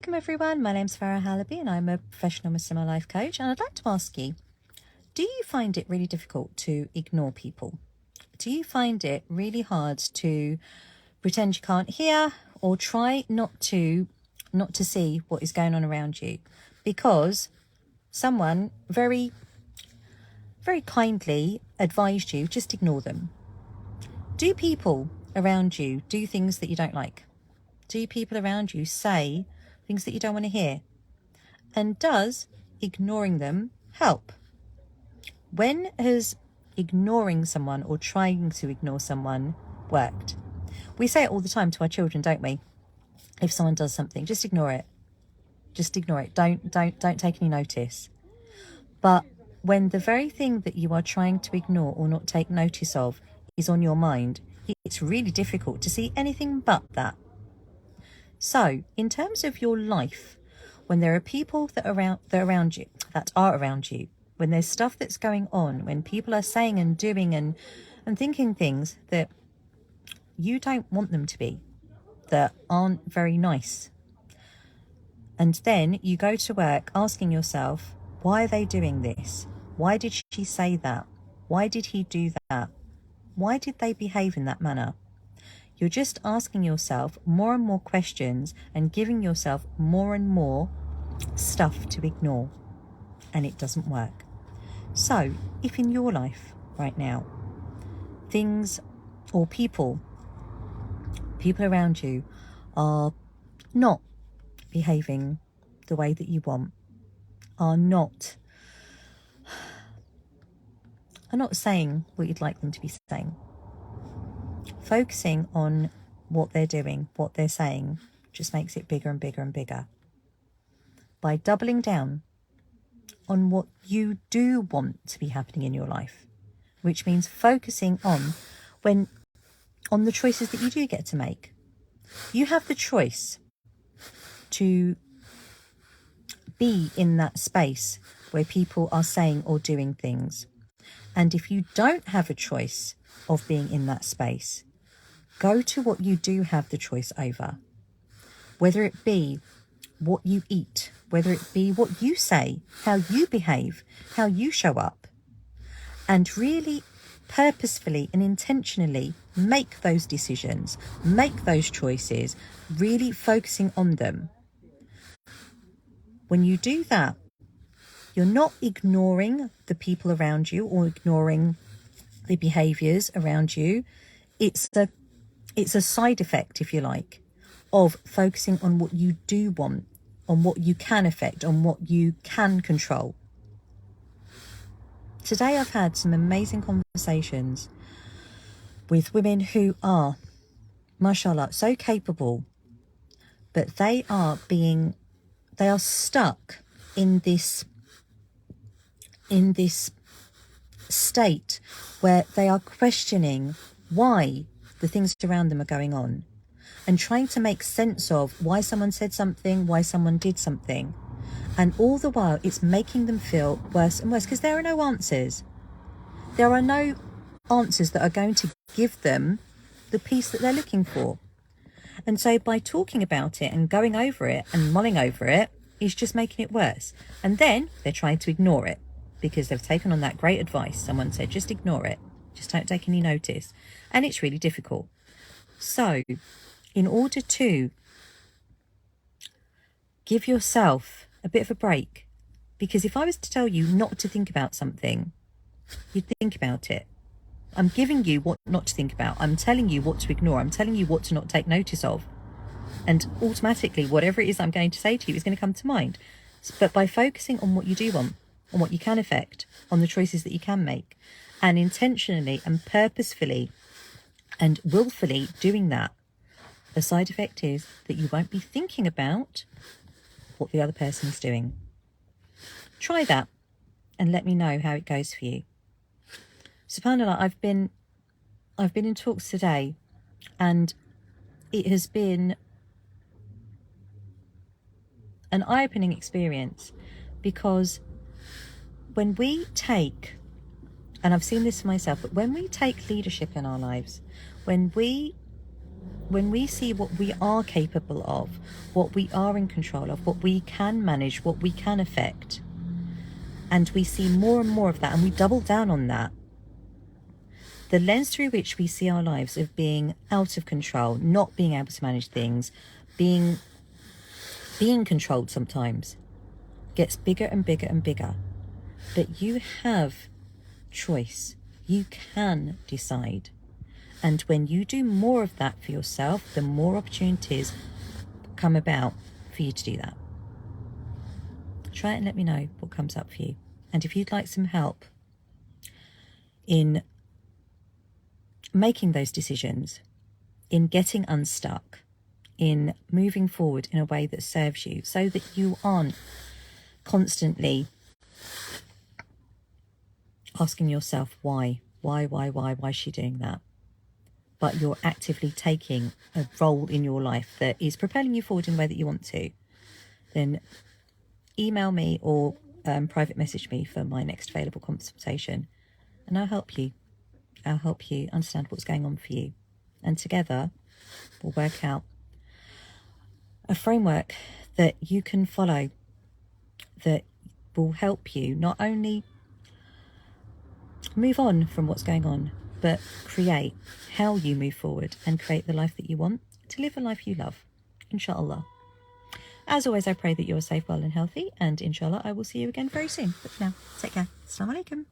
Welcome everyone, my name's Farah Halabi and I'm a professional Muslimah life coach, and I'd like to ask you, do you find it really difficult to ignore people? Do you find it really hard to pretend you can't hear or try not to see what is going on around you because someone very kindly advised you just ignore them? Do people around you do things that you don't like? Do people around you say things that you don't want to hear? And does ignoring them help? When has ignoring someone or trying to ignore someone worked? We say it all the time to our children, don't we? If someone does something, just ignore it. Just ignore it. Don't take any notice. But when the very thing that you are trying to ignore or not take notice of is on your mind, it's really difficult to see anything but that. So, in terms of your life, when there are people that are around you, when there's stuff that's going on, when people are saying and doing and thinking things that you don't want them to be, that aren't very nice, and then you go to work asking yourself, why are they doing this? Why did she say that? Why did he do that? Why did they behave in that manner? You're just asking yourself more and more questions and giving yourself more and more stuff to ignore, and it doesn't work. So if in your life right now, things or people around you are not behaving the way that you want, are not saying what you'd like them to be saying, focusing on what they're doing, what they're saying, just makes it bigger and bigger and bigger. By doubling down on what you do want to be happening in your life, which means focusing on the choices that you do get to make. You have the choice to be in that space where people are saying or doing things. And if you don't have a choice of being in that space, go to what you do have the choice over. Whether it be what you eat, whether it be what you say, how you behave, how you show up, and really purposefully and intentionally make those decisions, make those choices, really focusing on them. When you do that, you're not ignoring the people around you or ignoring the behaviours around you. It's a side effect, if you like, of focusing on what you do want, on what you can affect, on what you can control. Today I've had some amazing conversations with women who are, mashallah, so capable, but they are stuck in this state where they are questioning why the things around them are going on and trying to make sense of why someone said something, why someone did something. And all the while it's making them feel worse and worse because there are no answers. There are no answers that are going to give them the peace that they're looking for. And so by talking about it and going over it and mulling over it is just making it worse. And then they're trying to ignore it because they've taken on that great advice. Someone said, just ignore it. Just don't take any notice. And it's really difficult. So in order to give yourself a bit of a break, because if I was to tell you not to think about something, you'd think about it. I'm giving you what not to think about. I'm telling you what to ignore. I'm telling you what to not take notice of. And automatically, whatever it is I'm going to say to you is going to come to mind. But by focusing on what you do want, on what you can affect, on the choices that you can make, and intentionally and purposefully and willfully doing that, the side effect is that you won't be thinking about what the other person is doing. Try that and let me know how it goes for you. SubhanAllah, I've been in talks today, and it has been an eye-opening experience, because when we take, and I've seen this for myself, but when we take leadership in our lives, when we when we see what we are capable of, what we are in control of, what we can manage, what we can affect, and we see more and more of that, and we double down on that, the lens through which we see our lives of being out of control, not being able to manage things, being controlled sometimes, gets bigger and bigger and bigger. But you have choice. You can decide. And when you do more of that for yourself, the more opportunities come about for you to do that. Try it and let me know what comes up for you. And if you'd like some help in making those decisions, in getting unstuck, in moving forward in a way that serves you, so that you aren't constantly asking yourself why is she doing that? But you're actively taking a role in your life that is propelling you forward in the way that you want to, then email me or private message me for my next available consultation, and I'll help you. I'll help you understand what's going on for you. And together we'll work out a framework that you can follow that will help you not only move on from what's going on, but create how you move forward and create the life that you want, to live a life you love, inshallah. As always, I pray that you're safe, well and healthy, and inshallah I will see you again very soon. But for now, take care. Assalamu alaikum.